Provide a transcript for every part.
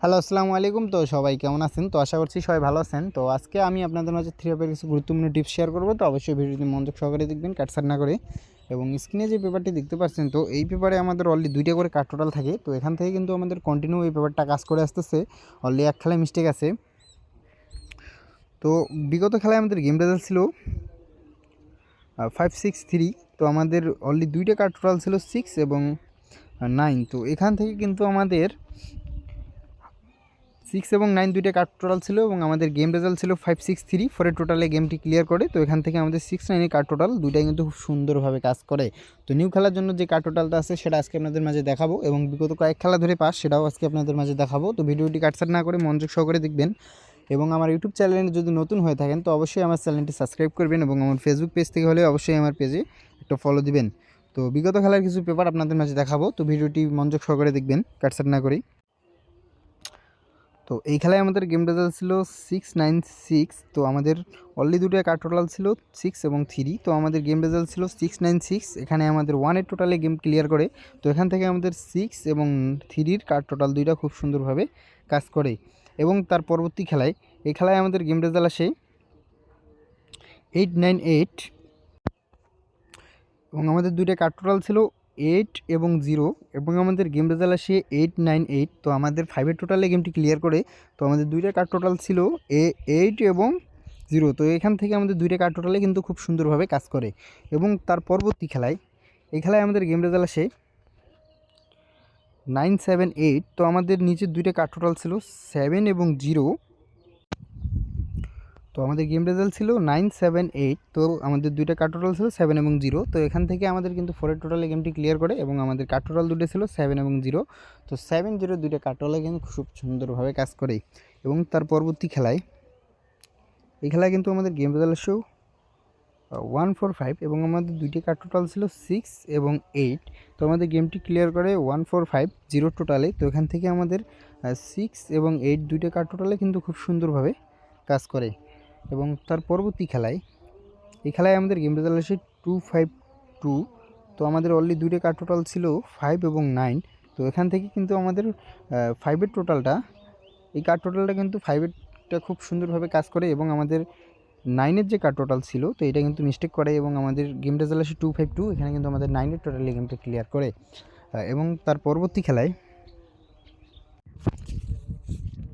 Hello, আসসালামু আলাইকুম। তো সবাই কেমন আছেন? তো আশা করছি সবাই ভালো আছেন। তো আজকে আমি আপনাদের মাঝে থ্রি অফের কিছু গুরুত্বপূর্ণ টিপস শেয়ার করব। তো অবশ্যই ভিডিওটি মনোযোগ সহকারে দেখবেন, কাটছাঁট না করে। এবং স্ক্রিনে যে পেপারটি দেখতে পাচ্ছেন, তো এই পেপারে আমাদের অলরেডি 2টা করে কার্ড টোটাল থাকে। তো এখান থেকে কিন্তু আমাদের কন্টিনিউ এই পেপারটা কাজ করে আসতেছে। অলরেডি এক খেলায় মিস্টেক আছে। তো বিগত খেলায় আমাদের গেম রেজাল্ট ছিল 5-6-3। তো আমাদের অলরেডি 2টা কার্ড টোটাল ছিল 6 এবং 9। তো এখান থেকে কিন্তু আমাদের 6 এবং 9 দুইটা কার্ড টোটাল ছিল এবং আমাদের গেম রেজাল্ট ছিল 5-6-3। ফোরে টোটালে গেমটি ক্লিয়ার করে। তো এখান থেকে আমাদের 6-9 কার্ড টোটাল দুইটাই কিন্তু খুব সুন্দরভাবে কাজ করে। তো নিউ খেলার জন্য যে কার্ড টোটালটা আছে সেটা আজকে আপনাদের মাঝে দেখাবো এবং বিগত কয়েক খেলা ধরে পাস সেটাও আজকে আপনাদের মাঝে দেখাবো। তো ভিডিওটি কাটছাট না করে মনোযোগ সহকারে দেখবেন এবং আমার ইউটিউব চ্যানেলে যদি নতুন হয়ে থাকেন তো অবশ্যই আমার চ্যানেলটি সাবস্ক্রাইব করবেন এবং আমার ফেসবুক পেজ থেকে হলে অবশ্যই আমার পেজে একটা ফলো দিবেন। তো বিগত খেলার কিছু পেপার আপনাদের মাঝে দেখাবো। তো ভিডিওটি মনোযোগ সহকারে দেখবেন, কাটছাট না করেই। তো এই খেলায় আমাদের গেম রেজাল্ট ছিল 6-9-6। তো আমাদের অলরেডি দুটো কার্ড টোটাল ছিল 6 এবং 3। তো আমাদের গেম রেজাল্ট ছিল 6-9-6। এখানে আমাদের 1-এর টোটালে গেম ক্লিয়ার করে। তো এখান থেকে আমাদের 6 এবং 3-র কার্ড টোটাল দুইটা খুব সুন্দরভাবে কাজ করে। এবং তার পরবর্তী খেলায় এই খেলায় আমাদের গেম রেজাল্ট আসে 8-9-8 এবং আমাদের দুইটা কার্ড টোটাল ছিল 8 এবং 0 এবং আমাদের গেম রেজাল্ট আসে 8-9-8। তো আমাদের 5-এর টোটালে গেমটি ক্লিয়ার করে। তো আমাদের দুইটা কার্ড টোটাল ছিল 8 এবং 0। তো এখান থেকে আমাদের দুইটা কার্ড টোটালে কিন্তু খুব সুন্দরভাবে কাজ করে। এবং তার পরবর্তী খেলায় এই খেলায় আমাদের গেম রেজাল্ট আসে 9-7-8। তো আমাদের নিচের দুইটা কার্ড টোটাল ছিল 7 এবং 0। তো আমাদের গেম রেজাল্ট ছিল 9-7-8। তো আমাদের দুইটা কার্ড টোটাল ছিল 7 এবং 0। তো এখান থেকে আমাদের কিন্তু 4-এর টোটালে গেমটি ক্লিয়ার করে এবং আমাদের কার্ড টোটাল দুটো ছিল 7 এবং 0। তো 7-0 দুইটা কার্ড টোটালে কিন্তু খুব সুন্দরভাবে কাজ করে। এবং তার পরবর্তী খেলায় এই খেলায় কিন্তু আমাদের গেম রেজাল্ট আসে 1-4-5 এবং আমাদের দুইটি কার্ড টোটাল ছিল 6 এবং 8। তো আমাদের গেমটি ক্লিয়ার করে 1-4-5-0 টোটালে। তো এখান থেকে আমাদের 6 এবং 8 দুইটা কার্ড টোটালে কিন্তু খুব সুন্দরভাবে কাজ করে। এবং তার পরবর্তী খেলায় এই খেলায় আমাদের গেম রেজাল্ট আসে 2-5-2। তো আমাদের অলরেডি দুইটা কার্ড টোটাল ছিল 5 এবং 9। তো এখান থেকে কিন্তু আমাদের 5-এর টোটালটা এই কার্ড টোটালটা কিন্তু 5-এরটা খুব সুন্দরভাবে কাজ করে এবং আমাদের 9-এর যে কার্ড টোটাল ছিল তো এটা কিন্তু মিস্টেক করে এবং আমাদের গেম রেজাল্ট আসে 2-5-2। এখানে কিন্তু আমাদের 9-এর টোটালি গেমটা ক্লিয়ার করে। এবং তার পরবর্তী খেলায়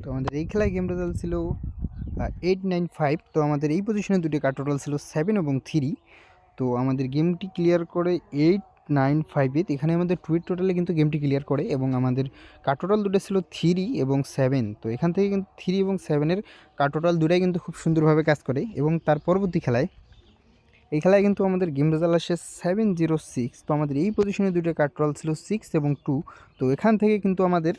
তো আমাদের এই খেলায় গেম রেজাল্ট ছিল 8-9-5। তো আমাদের এই পজিশনে দুটি কার্ড টোটাল ছিল 7 এবং 3। তো আমাদের গেমটি ক্লিয়ার করে 8-9-5-এ। এখানে আমাদের 2-এর টোটালে কিন্তু গেমটি ক্লিয়ার করে এবং আমাদের কার্ড টোটাল দুটো ছিল 3 এবং 7। তো এখান থেকে কিন্তু 3 এবং 7-এর কার্ড টোটাল দুটাই কিন্তু খুব সুন্দরভাবে কাজ করে। এবং তার পরবর্তী খেলায় এই খেলায় কিন্তু আমাদের গেম রেজাল্ট আসে 7-0-6। তো আমাদের এই পজিশনে দুটো কার্ড টোটাল ছিল 6 এবং 2। তো এখান থেকে কিন্তু আমাদের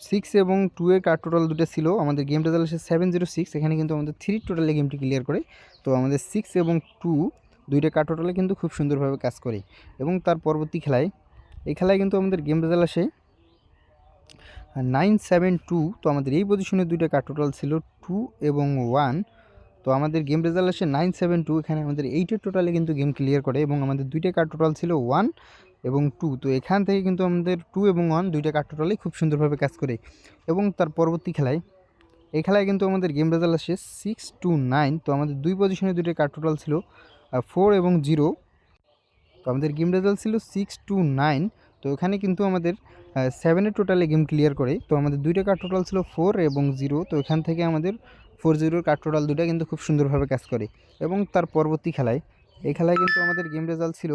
6 এবং 2-এর কার্ড টোটাল দুটো ছিল। আমাদের গেম রেজাল্ট আসে 7-0-6। এখানে কিন্তু আমাদের 3 টোটালে গেমটি ক্লিয়ার করে। তো আমাদের 6 এবং 2 দুইটা কার্ড টোটালে কিন্তু খুব সুন্দরভাবে কাজ করে। এবং তার পরবর্তী খেলায় এই খেলায় কিন্তু আমাদের গেম রেজাল্ট আসে 9-7-2। তো আমাদের এই পজিশনে দুইটা কার্ড টোটাল ছিল 2 এবং 1। তো আমাদের গেম রেজাল্ট আসে 9-7-2। এখানে আমাদের 8-এর টোটালে কিন্তু গেম ক্লিয়ার করে এবং আমাদের দুইটা কার্ড টোটাল ছিল 1 এবং 2। তো এখান থেকে কিন্তু আমাদের 2 এবং 1 দুইটা কার্ড টোটালেই খুব সুন্দরভাবে কাজ করে। এবং তার পরবর্তী খেলায় এই খেলায় কিন্তু আমাদের গেম রেজাল্ট আসে 6-9। তো আমাদের দুই পজিশনে দুইটা কার্ড টোটাল ছিল 4 এবং 0। তো আমাদের গেম রেজাল্ট ছিল 6-9। তো এখানে কিন্তু আমাদের 7-এর টোটালে গেম ক্লিয়ার করে। তো আমাদের দুইটা কার্ড টোটাল ছিল 4 এবং 0। তো এখান থেকে আমাদের 4-0-র কার্ড টোটাল দুটা কিন্তু খুব সুন্দরভাবে কাজ করে। এবং তার পরবর্তী খেলায় এই খেলায় কিন্তু আমাদের গেম রেজাল্ট ছিল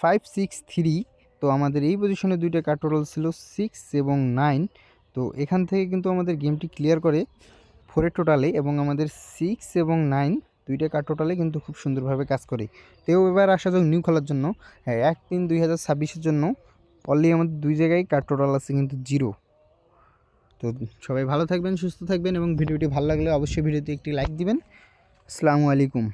5-6-3। তো আমাদের এই পজিশনে দুইটা কার্ড টোটাল ছিল 6 এবং 9। তো এখান থেকে কিন্তু আমাদের গেমটি ক্লিয়ার করে 4-এর টোটালে এবং আমাদের 6 এবং 9 দুইটা কার্ড টোটালে কিন্তু খুব সুন্দরভাবে কাজ করে। তো এবার আসা যাক নিউ খেলার জন্য। হ্যাঁ, 1-3-2026-এর জন্য অলরেডি আমাদের দুই জায়গায় কার্ড টোটাল আছে কিন্তু 0। তো সবাই ভালো থাকবেন, সুস্থ থাকবেন এবং ভিডিওটি ভালো লাগলে অবশ্যই ভিডিওতে একটি লাইক দিবেন। আসসালামু আলাইকুম।